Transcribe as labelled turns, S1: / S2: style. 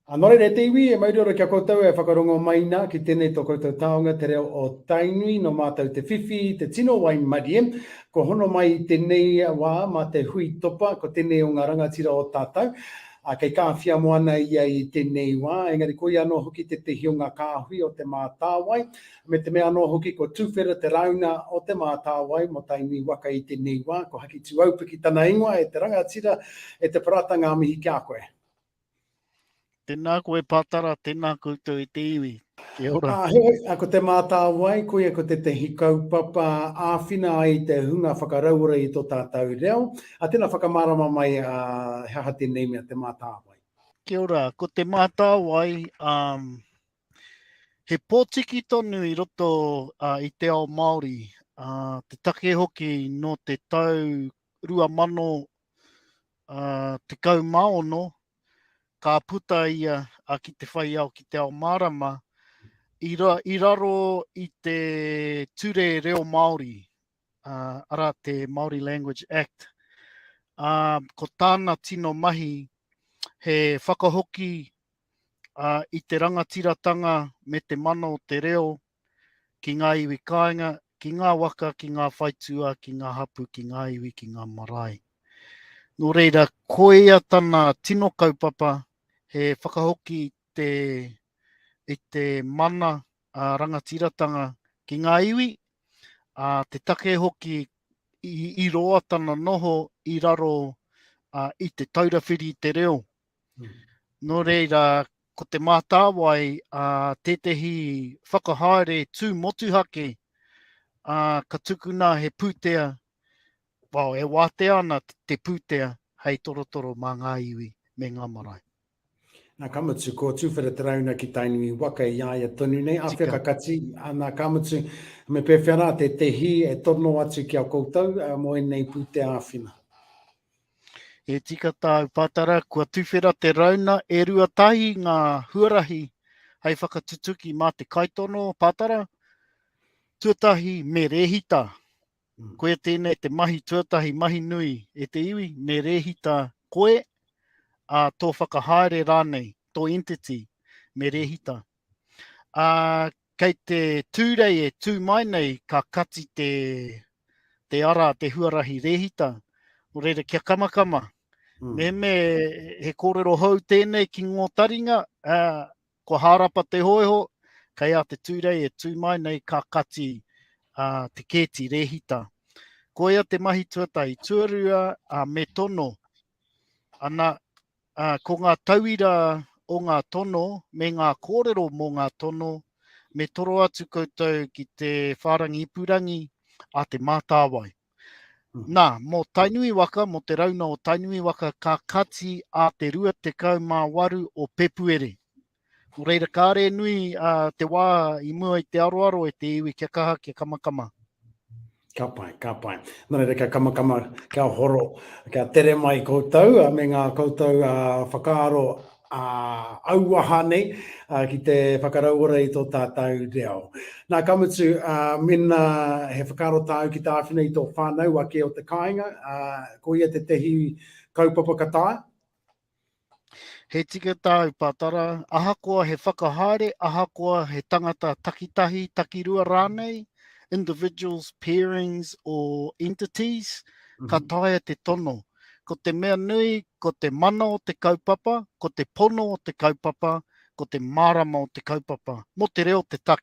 S1: Anore re te iwi e mai ora kia koutou e whakarongo maina ki tēnei tō koutou taonga te reo o Tainui no mātou te whiwhi, te tino wain marie, ko hono mai tēnei wā ma te hui topa, ko tēnei o ngā rangatira o tātou, kei kāwhia moana ia i tēnei wā, engari koi anō hoki te hio ngā kāhui o te mātāwai, me te mea anō hoki ko tūwhera te rauna o te mātāwai mo Tainui waka i tēnei wā, ko haki tu aupiki tana ingoa e te rangatira e te parata ngā mihi kia koe.
S2: Tēnā koe pātara, tēnā koutou i te iwi. Kia ora.
S1: Ko te mātāwai, koe ko te kaupapa āwhina ai te hunga whakaraura i tō tātou reo. Tēnā whakamārama mai he aha tēnei mea te mātāwai.
S2: Kia ora, ko te mātāwai, he pōtiki tonu i roto i te ao Māori. Te take hoki no te tau 2000 te kau maono, ka puta ia ki te whai au ki te ao Marama, i raro i te ture reo Māori, ara te Māori Language Act. Ko tāna tino mahi, he whakahoki i te rangatiratanga me te mana o te reo, ki ngā iwi kāinga, ki ngā waka, ki ngā whaitua, ki ngā hapu, ki ngā iwi, ki ngā marae. Nō reira, koea tana tino kaupapa, he whakahoki i te mana rangatiratanga ki ngā iwi, te take hoki i roa tana noho i raro i te taurawhiri i te reo. Nō reira, ko te mātāwai, tētehi whakahaere tū motuhake, ka tukuna he pūtea, e wātea ana te pūtea hei torotoro mā ngā iwi me ngā marae.
S1: Nā kamutu, ko tūwhera te rauna ki Tainui waka i aia tonu nei, awhia kakati, nā kamutu, me pewhera te hi e tono atu ki a koutou, mo e nei pūtea āwhina.
S2: E tika tāu pātara, kua tūwhera te rauna, e ruatahi ngā huarahi hei whakatutuki mā te kaitono pātara, tuatahi me rehita. Koe tēnei te mahi tuatahi, mahi nui e te iwi, me rehita koe, tō whakahaere rānei, tō entity, me rehita. Kei te tūrei e tū mai nei, ka kati te ara, te huarahi rehita, o reira kia kamakama. Me he kōrero hau tēnei ki ngō taringa, ko harapa te hoeho, kei a te tūrei e tū mai nei ka kati te kēti rehita. Koea te mahi tuatahi tuarua me tono, ana ko ngā tauira o ngā tono, me ngā kōrero mō ngā tono, me toro atu koutou ki te whārangi ipurangi a te mātāwai. Nā, mō Tainui waka, mō te rauna o Tainui waka, ka kati a te 28 o Pepuere. Ko reira kāre nui te wā i mua i te aroaro e te iwi kia kaha kia kamakama.
S1: Ka pai, ka pai. Nō reira kia kamakama, kia horo, kia tere mai koutou, me ngā koutou whakaaro auaha nei ki te whakaraura i tō tātou reo. Nā kamutu, mena he whakaaro tāu ki tā whina i tō whānau ake o te kāinga, ko ia te tehi kaupapa katāa?
S2: He tika tāu pātara, ahakoa he whakahaere, ahakoa he tangata takitahi, takirua rānei, individuals, pairings or entities, ka taia te tono. Ko te mea nui, ko te mana o te kaupapa, ko te pono o te kaupapa, ko te marama o te kaupapa. Mo te reo te take.